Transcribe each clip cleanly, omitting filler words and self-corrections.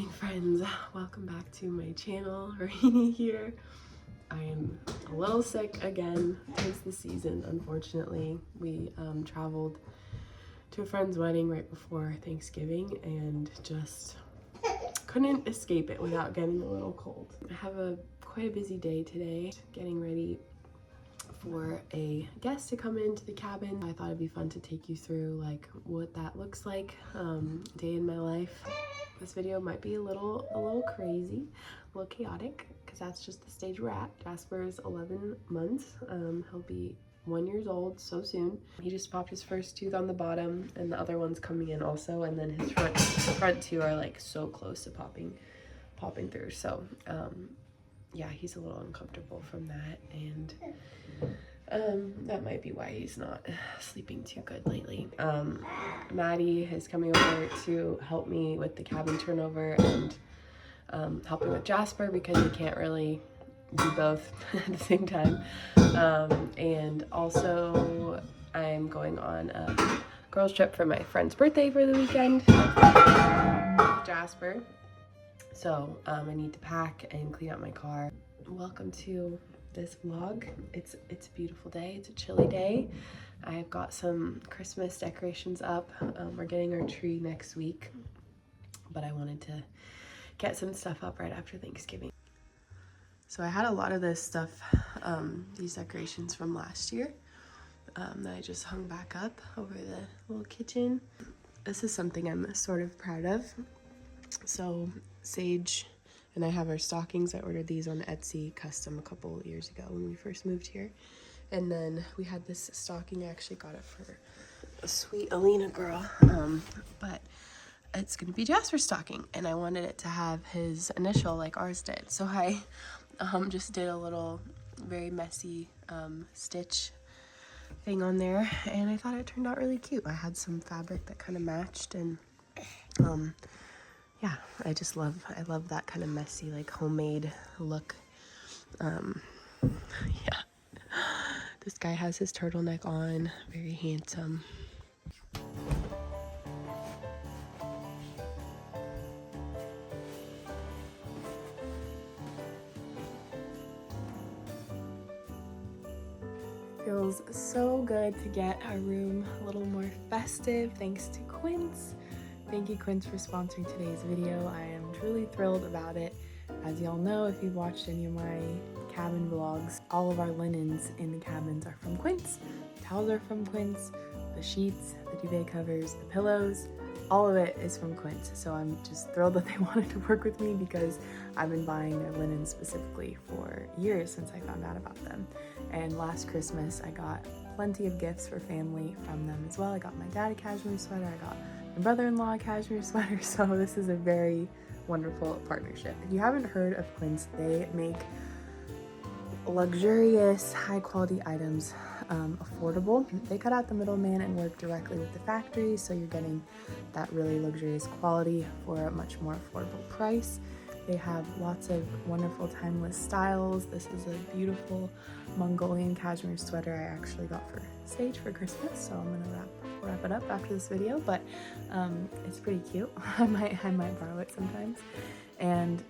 morning, friends. Welcome back to my channel. Rainy here. I am a little sick again. Tis the season, unfortunately. We traveled to a friend's wedding right before Thanksgiving and just couldn't escape it without getting a little cold. I have quite a busy day today, getting ready for a guest to come into the cabin. I thought it'd be fun to take you through like what that looks like, day in my life. This video might be a little crazy, a little chaotic, because that's just the stage we're at. Jasper is 11 months. He'll be 1 year old so soon. He just popped his first tooth on the bottom, and the other one's coming in also, and then his front two are like so close to popping through. So yeah, he's a little uncomfortable from that, and that might be why he's not sleeping too good lately. Maddie is coming over to help me with the cabin turnover and helping with Jasper because he can't really do both at the same time. And also I'm going on a girls trip for my friend's birthday for the weekend with Jasper. So I need to pack and clean out my car. Welcome to this vlog. It's a beautiful day. It's a chilly day. I've got some Christmas decorations up. We're getting our tree next week, but I wanted to get some stuff up right after Thanksgiving. So I had a lot of this stuff, these decorations from last year, that I just hung back up over the little kitchen. This is something I'm sort of proud of. So Sage and I have our stockings. I ordered these on Etsy custom a couple years ago when we first moved here. And then we had this stocking. I actually got it for a sweet Alina girl. But it's gonna be Jasper's stocking, and I wanted it to have his initial like ours did. So I just did a little very messy stitch thing on there, and I thought it turned out really cute. I had some fabric that kind of matched, and yeah, I love that kind of messy, like homemade look. Yeah. This guy has his turtleneck on, very handsome. Feels so good to get our room a little more festive thanks to Quince. Thank you, Quince, for sponsoring today's video. I am truly thrilled about it. As y'all know, if you've watched any of my cabin vlogs, all of our linens in the cabins are from Quince. The towels are from Quince, the sheets, the duvet covers, the pillows, all of it is from Quince. So I'm just thrilled that they wanted to work with me because I've been buying their linen specifically for years since I found out about them. And last Christmas, I got plenty of gifts for family from them as well. I got my dad a cashmere sweater, I got my brother-in-law a cashmere sweater, so this is a very wonderful partnership. If you haven't heard of Quince, they make luxurious, high-quality items affordable. They cut out the middleman and work directly with the factory, so you're getting that really luxurious quality for a much more affordable price. They have lots of wonderful timeless styles. This is a beautiful Mongolian cashmere sweater I actually got for Sage for Christmas, so I'm gonna wrap it up after this video, but it's pretty cute. I might borrow it sometimes. And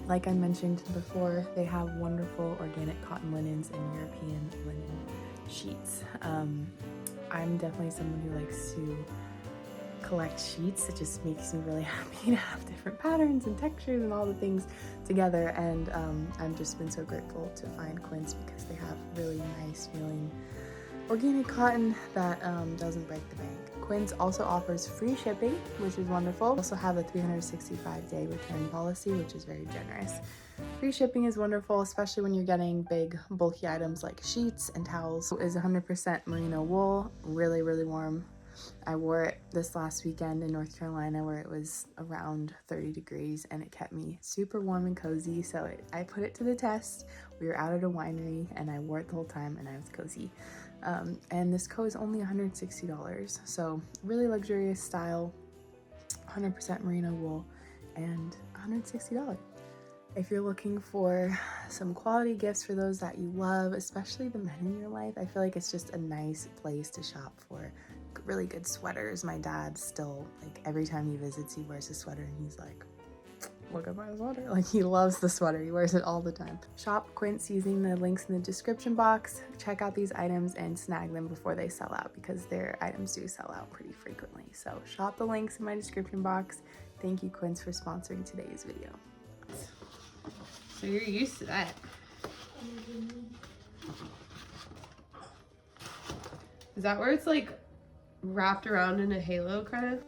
like I mentioned before, they have wonderful organic cotton linens and European linen sheets. I'm definitely someone who likes to collect sheets. It just makes me really happy to have different patterns and textures and all the things together, and I've just been so grateful to find Quince because they have really nice feeling organic cotton that doesn't break the bank. Quince also offers free shipping, which is wonderful. They also have a 365-day return policy, which is very generous. Free shipping is wonderful, especially when you're getting big, bulky items like sheets and towels. It is 100% merino wool, really, really warm. I wore it this last weekend in North Carolina where it was around 30 degrees and it kept me super warm and cozy, so I put it to the test. We were out at a winery and I wore it the whole time and I was cozy. And this coat is only $160, so really luxurious style, 100% merino wool, and $160. If you're looking for some quality gifts for those that you love, especially the men in your life, I feel like it's just a nice place to shop for really good sweaters. My dad still, like, every time he visits, he wears a sweater and he's like, look at my sweater. Like, he loves the sweater. He wears it all the time. Shop Quince using the links in the description box. Check out these items and snag them before they sell out, because their items do sell out pretty frequently. So shop the links in my description box. Thank you, Quince, for sponsoring today's video. So you're used to that. Is that where it's like wrapped around in a halo kind of?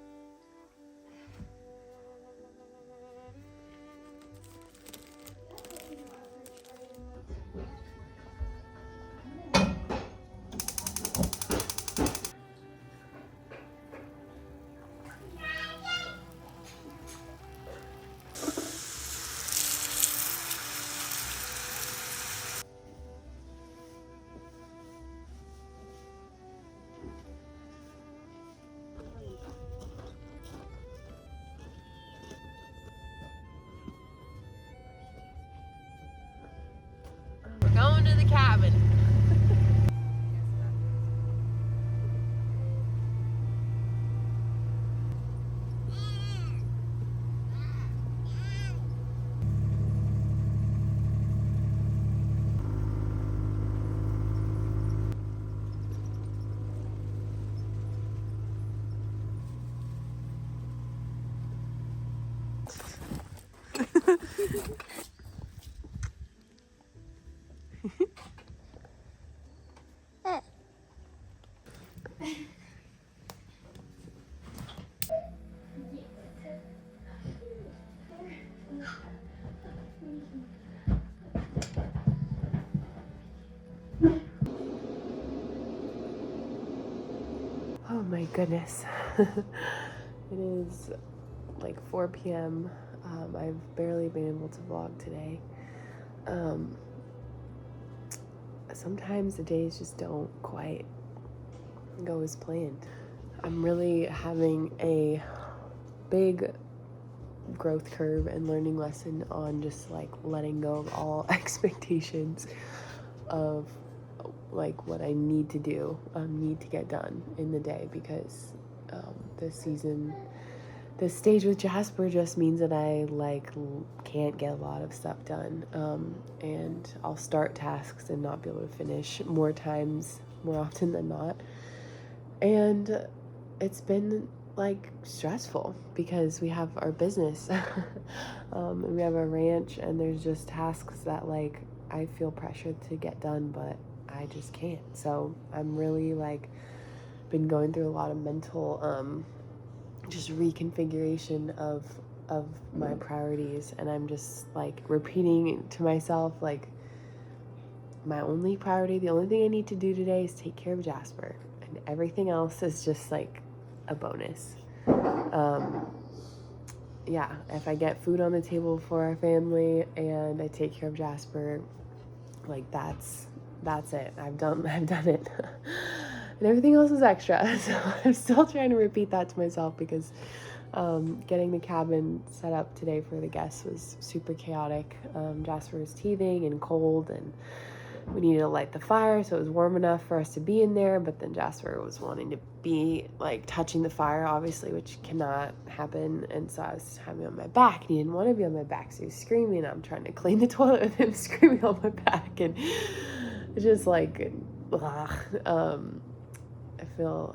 We're going to the cabin. Oh my goodness. It is like 4 p.m. I've barely been able to vlog today. Sometimes the days just don't quite go as planned. I'm really having a big growth curve and learning lesson on just like letting go of all expectations of like what I need to do, need to get done in the day, because this stage with Jasper just means that I like can't get a lot of stuff done, and I'll start tasks and not be able to finish more often than not. And it's been like stressful because we have our business and we have a ranch, and there's just tasks that like I feel pressured to get done, but I just can't. So I'm really like been going through a lot of mental just reconfiguration of my priorities, and I'm just like repeating to myself like my only priority, the only thing I need to do today is take care of Jasper, and everything else is just like a bonus. Yeah, if I get food on the table for our family and I take care of Jasper, like that's it. I've done it. And everything else is extra. So I'm still trying to repeat that to myself, because getting the cabin set up today for the guests was super chaotic. Jasper was teething and cold, and we needed to light the fire so it was warm enough for us to be in there, but then Jasper was wanting to be like touching the fire, obviously, which cannot happen, and so I was having him on my back, and he didn't want to be on my back, so he was screaming. I'm trying to clean the toilet with him screaming on my back, and it's just like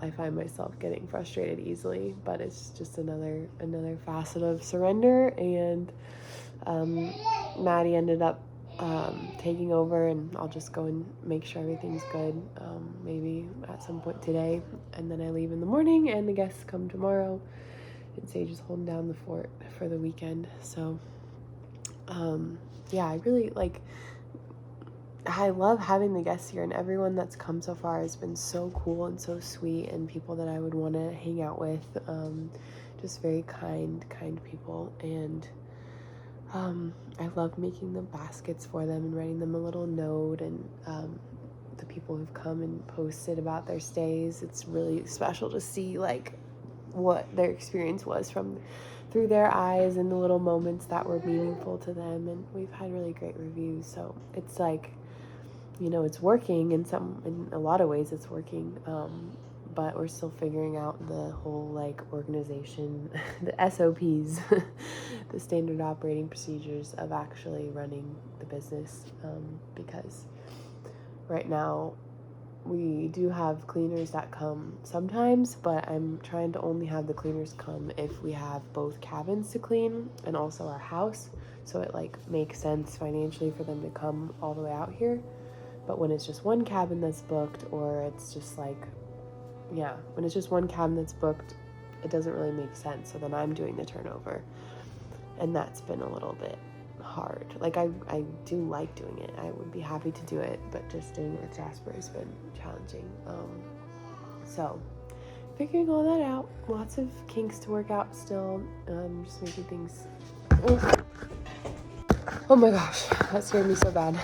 I find myself getting frustrated easily, but it's just another facet of surrender. And Maddie ended up taking over, and I'll just go and make sure everything's good, maybe at some point today, and then I leave in the morning, and the guests come tomorrow, and Sage is holding down the fort for the weekend. So yeah, I love having the guests here, and everyone that's come so far has been so cool and so sweet, and people that I would want to hang out with, just very kind people. And I love making the baskets for them and writing them a little note, and the people who've come and posted about their stays, it's really special to see like what their experience was through their eyes, and the little moments that were meaningful to them. And we've had really great reviews, so it's like, you know, it's working in a lot of ways. It's working, but we're still figuring out the whole like organization, the SOPs the standard operating procedures of actually running the business, because right now we do have cleaners that come sometimes, but I'm trying to only have the cleaners come if we have both cabins to clean and also our house, so it like makes sense financially for them to come all the way out here. But when it's just one cabin that's booked, or it's just like, yeah, when it's just one cabin that's booked, it doesn't really make sense. So then I'm doing the turnover, and that's been a little bit hard. Like I do like doing it. I would be happy to do it, but just doing it with Jasper has been challenging. So figuring all that out. Lots of kinks to work out still. Just making things. Oh my gosh, that scared me so bad.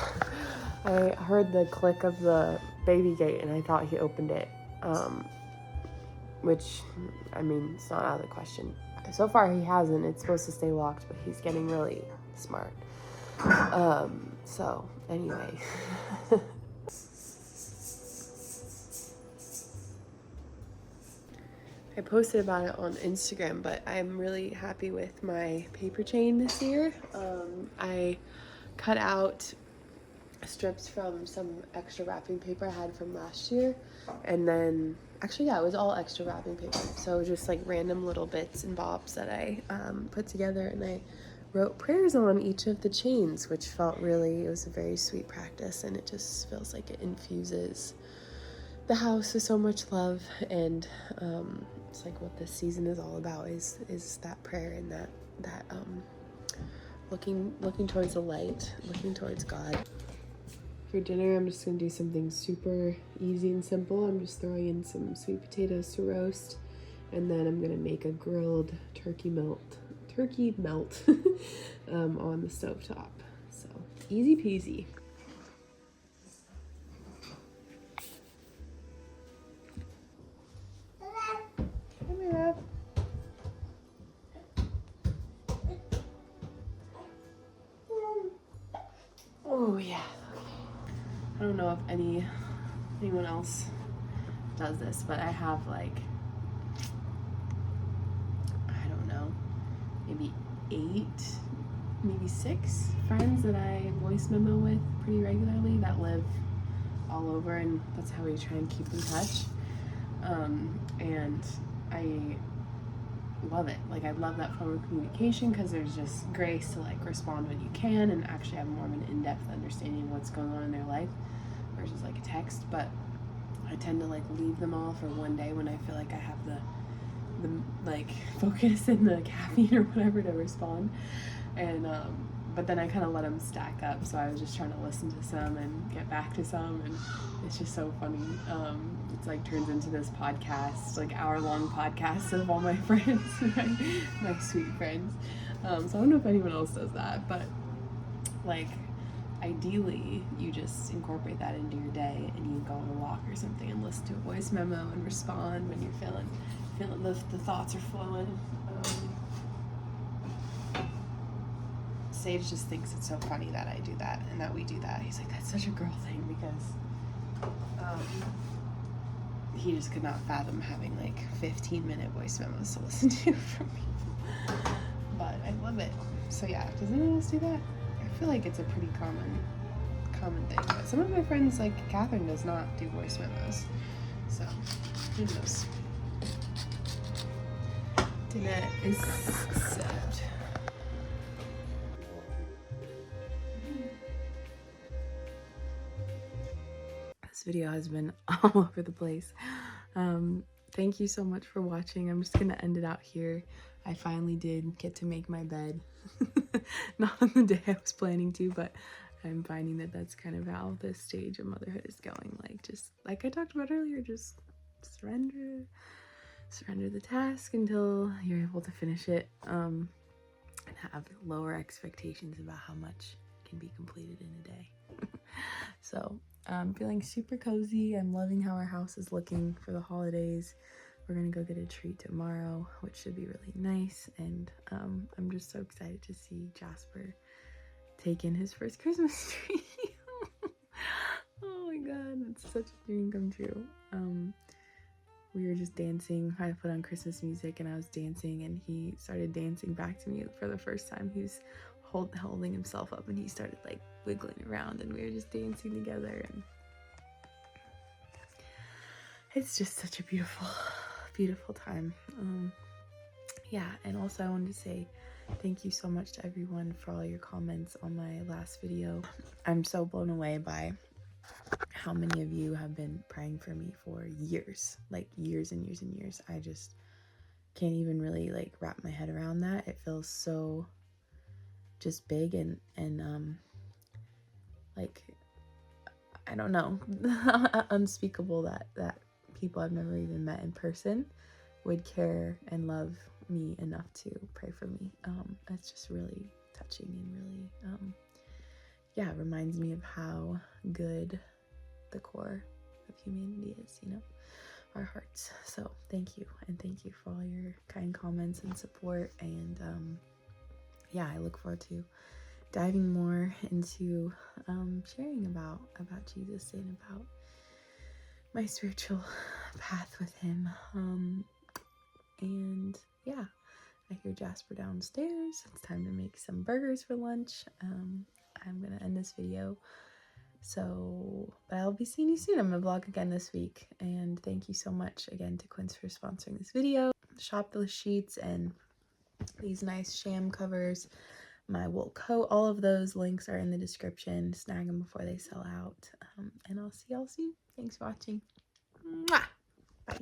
I heard the click of the baby gate and I thought he opened it, which, I mean, it's not out of the question. So far he hasn't. It's supposed to stay locked, but he's getting really smart. So anyway. I posted about it on Instagram, but I'm really happy with my paper chain this year. I cut out strips from some extra wrapping paper I had from last year, and then actually, yeah, it was all extra wrapping paper, so just like random little bits and bobs that I put together, and I wrote prayers on each of the chains, which felt really, it was a very sweet practice, and it just feels like it infuses the house with so much love. And it's like what this season is all about, is that prayer and that looking towards the light, looking towards God. For dinner, I'm just gonna do something super easy and simple. I'm just throwing in some sweet potatoes to roast, and then I'm gonna make a grilled turkey melt on the stovetop. So easy peasy. Come here, love. Oh yeah. I don't know if anyone else does this, but I have like, I don't know, maybe 8, maybe 6 friends that I voice memo with pretty regularly that live all over, and that's how we try and keep in touch. And I love it. Like, I love that form of communication because there's just grace to like respond when you can and actually have more of an in-depth understanding of what's going on in their life versus like a text. But I tend to like leave them all for one day when I feel like I have the like focus and the caffeine or whatever to respond, and but then I kind of let them stack up, so I was just trying to listen to some and get back to some, and it's just so funny. It's like turns into this podcast, like hour-long podcast of all my friends, my sweet friends. So I don't know if anyone else does that, but like ideally you just incorporate that into your day and you go on a walk or something and listen to a voice memo and respond when you're feeling the thoughts are flowing. Sage just thinks it's so funny that I do that and that we do that. He's like, that's such a girl thing, because he just could not fathom having like 15-minute voice memos to listen to from people. But I love it. So yeah, does anyone else do that? I feel like it's a pretty common thing. But some of my friends, like Catherine, does not do voice memos. So who knows? Dinner is served. This video has been all over the place. Thank you so much for watching. I'm just gonna end it out here. I finally did get to make my bed. Not on the day I was planning to, but I'm finding that that's kind of how this stage of motherhood is going. Like, just like I talked about earlier, just surrender the task until you're able to finish it, and have lower expectations about how much can be completed in a day. So I'm feeling super cozy. I'm loving how our house is looking for the holidays. We're gonna go get a treat tomorrow, which should be really nice, and I'm just so excited to see Jasper take in his first Christmas tree. Oh my god, that's such a dream come true. we were just dancing. I put on Christmas music and I was dancing, and he started dancing back to me for the first time. He was holding himself up, and he started like wiggling around, and we were just dancing together, and it's just such a beautiful time. Yeah, and also I wanted to say thank you so much to everyone for all your comments on my last video. I'm so blown away by how many of you have been praying for me for years, like years and years and years. I just can't even really like wrap my head around that. It feels so just big and like, I don't know, unspeakable that people I've never even met in person would care and love me enough to pray for me. It's just really touching and really, yeah, reminds me of how good the core of humanity is, you know, our hearts. So thank you, and thank you for all your kind comments and support. And yeah, I look forward to diving more into sharing about Jesus and about my spiritual path with him. And yeah, I hear Jasper downstairs. It's time to make some burgers for lunch. I'm gonna end this video. So, but I'll be seeing you soon. I'm gonna vlog again this week. And thank you so much again to Quince for sponsoring this video. Shop the sheets and these nice sham covers, my wool coat, all of those links are in the description. Snag them before they sell out. And I'll see y'all soon. Thanks for watching. Mwah! Bye.